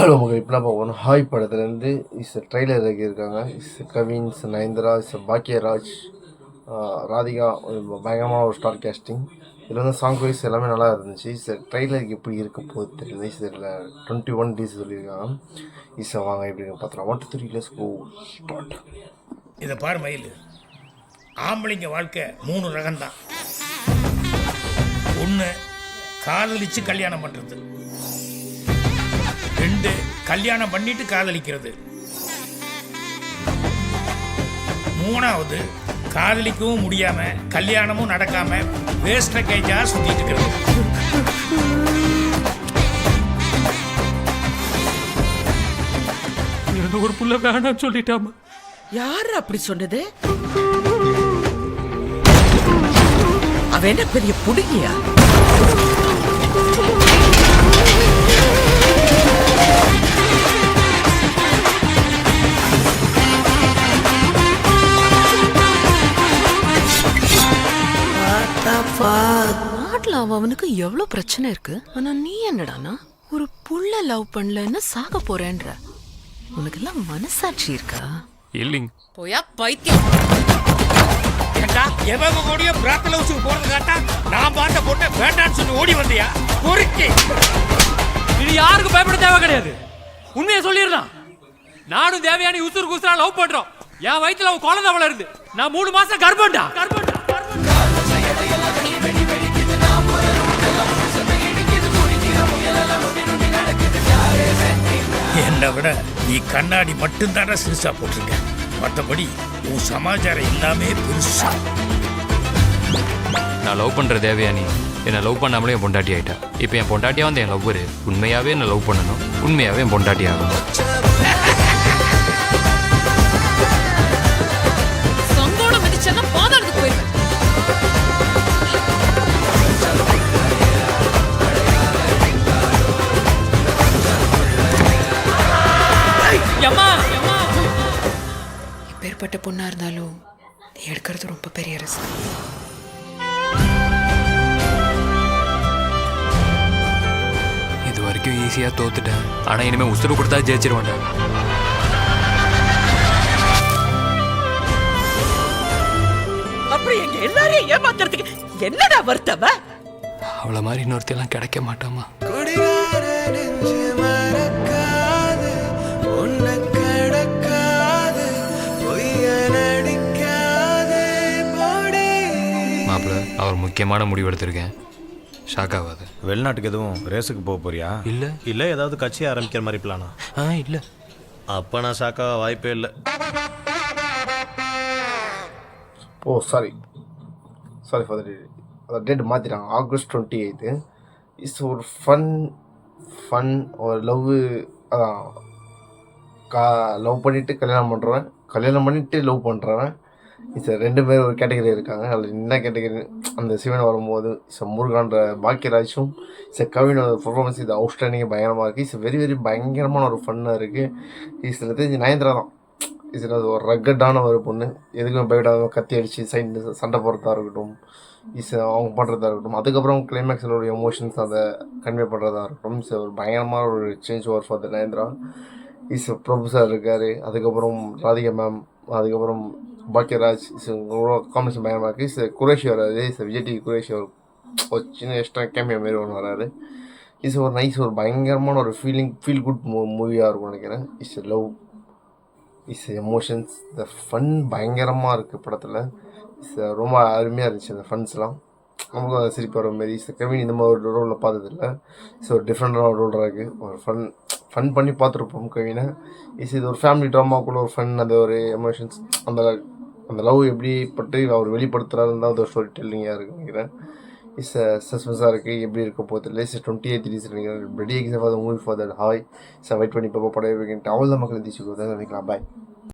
Hello மகள் இப்போ நான் பார்க்கணும் ஹாய் படத்துலேருந்து ட்ரெய்லர் இறக்கியிருக்காங்க. கவின்ஸ், நயன்தாரா, பாக்யராஜ், ராதிகா, பயங்கரமான ஒரு ஸ்டார் கேஸ்டிங். இதில் வந்து சாங் வைஸ் எல்லாமே நல்லா இருந்துச்சு. ட்ரெய்லருக்கு எப்படி இருக்க போகுது தெரியல. இதில் 21 டேஸ் சொல்லியிருக்காங்க. வாங்க எப்படி பார்த்துலாம். 1 2 3 லெட்ஸ் கோ ஸ்டார்ட். இதை பாரு மயில், ஆம்பளைங்க வாழ்க்கை 3 ரகம்தான். ஒன்று காதலிச்சு கல்யாணம் பண்ணுறது, 2 கல்யாணம் பண்ணிட்டு காதலிக்கிறது, 3வது காதலிக்கவும் முடியாம கல்யாணமும் நடக்காம வேஸ்ட் கேஜா சுத்திட்டு இருக்கிறது. ஒரு புள்ள வேணாம் சொல்லிட்டாமா. யாரு அப்படி சொன்னது? அவ என்ன பெரிய புடுங்கியா? நாட்டுல அவனுக்கு எவ்வளவு பிரச்சனை இருக்கு. ஆனா நீ என்னடானா ஒரு புள்ள லவ் பண்ணலன்னு சாக போறேன்ற. உனக்கு எல்லாம் மனசாட்சி இருக்கா? இல்லைங்க. போயா பைத்தியம். எவங்க கூடிய பிரார்த்தனை வச்சு போறது காட்டா நான் பார்த்த பொண்ணை வேண்டான்னு சொல்லி ஓடி வந்தியா பொறுக்கி. இது யாருக்கு பயப்பட தேவை கிடையாது. உண்மையை சொல்லிடலாம். நானும் தேவயானி உசுறு குசுரா லவ் பண்றோம். என் வயிற்றுல அவன் குழந்தை வளருது. நான் 3 மாசம் கர்ப்பண்டா. என்னை விட நீ கண்ணாடி மட்டும்தான சிறுசா போட்டிருக்க. மற்றபடி உன் சமாச்சாரம் எல்லாமே பெருசா. நான் லவ் பண்ற தேவயானி என்னை லவ் பண்ணாமலே என் பொண்டாட்டி ஆயிட்டா. இப்போ என் பொண்டாட்டியா வந்து என் லவ்வர் உண்மையாவே என்ன லவ் பண்ணணும். உண்மையாவே என் பொண்டாட்டி ஆகணும். சங்கோடம் மிதிச்சா பாதாளத்துக்கு போயிருவேன். எப்பேற்பட்ட பொண்ணா இருந்தாலும் நீ எடுக்கிறது ரொம்ப பெரிய ரிஸ்க். இது வரைக்கும் ஈஸியா தோத்துட்டேன். ஆனா இனிமே உசுறு கொடுத்தா ஜெயிச்சிருவான்டா. அப்படி எங்க எல்லாரையும் ஏமாத்துறதுக்கு என்னடா வருத்தவ? அவளை மாதிரி இன்னொருத்தையெல்லாம் கிடைக்க மாட்டாமா. மாப்பிள்ள, அவர் முக்கியமான முடிவு எடுத்திருக்கேன். ஷாக் ஆகாது. வெளிநாட்டுக்கு எதுவும் ரேஸுக்கு போக போறியா? இல்லை இல்லை, ஏதாவது கட்சி ஆரம்பிக்கிற மாதிரி பிளானா? இல்லை. அப்போ நான் ஷாக்காக வாய்ப்பே இல்லை. ஓ சாரி ஃபார் த டேட் மாற்றிட்டாங்க. ஆகஸ்ட் 28. ஒரு ஃபன் ஒரு லவ். அதான் லவ் பண்ணிவிட்டு கல்யாணம் பண்ணுறவன், கல்யாணம் பண்ணிவிட்டு லவ் பண்ணுறவன். 2 பேர் ஒரு கேட்டகரி இருக்காங்க. அதில் என்ன கேட்டகரி அந்த சிவன் வரும்போது முருகான்ற பாக்யராஜும் கவினோட பர்ஃபார்மன்ஸ் இது அவுட்ஸ்டாண்டிங்காக பயங்கரமாக இருக்குது. வெரி வெரி பயங்கரமான ஒரு ஃபன்னாக இருக்குது. தெரிஞ்சு நயன்தாரா தான். ஒரு ரக்கட்டான ஒரு பொண்ணு, எதுக்குமே பயப்படாத கத்தி அடித்து சண்டை போடுறதா இருக்கட்டும், அவங்க பண்ணுறதா இருக்கட்டும். அதுக்கப்புறம் கிளைமேக்ஸில் ஒரு எமோஷன்ஸ் அதை கன்வே பண்ணுறதா இருக்கட்டும். ஒரு பயங்கரமான ஒரு change over for the Nayanthara. Professor இருக்கார். அதுக்கப்புறம் ராதிகா மேம், அதுக்கப்புறம் பாக்யராஜ். காம்பினேஷன் பயங்கரமாக இருக்குது. குரேஷி வராது. விஜய் டிவி குரேஷி ஒரு சின்ன எக்ஸ்ட்ரா கேமியா மாரி ஒன்று வராரு. ஒரு நைஸ் ஒரு பயங்கரமான ஒரு ஃபீல் குட் மூவியாக இருக்கும் நினைக்கிறேன். லவ் எமோஷன்ஸ், இந்த ஃபன் பயங்கரமாக இருக்குது படத்தில். ரொம்ப அருமையாக இருந்துச்சு அந்த ஃபன்ஸ்லாம். நமக்கும் அதை சிரிப்பு வர மாரி. கவின் இந்த மாதிரி ஒரு ரோலில் பார்த்ததில்ல. ஒரு டிஃப்ரெண்டான ஒரு ரோலாக இருக்குது. ஒரு ஃபன் பண்ணி பார்த்துருப்போம் கவினை. இது ஒரு ஃபேமிலி ட்ராமாக்குள்ள ஒரு ஃபன், அந்த ஒரு எமோஷன்ஸ், அந்த லவ் எப்படி பட்டு அவர் வெளிப்படுத்துகிறாருன்னு தான் ஒரு ஸ்டோரி டெல்லிங்காக இருக்குது நினைக்கிறேன். சஸ்பென்ஸாக இருக்குது. எப்படி இருக்க போகுது இல்லை. 28 ரீசன் நினைக்கிறேன். Ready exam for the movie for that hi. Wait பண்ணி இப்போ படம் வைக்கிட்டு அவ்வளோ மக்கள் தீச்சு நினைக்கலாம். பாய்.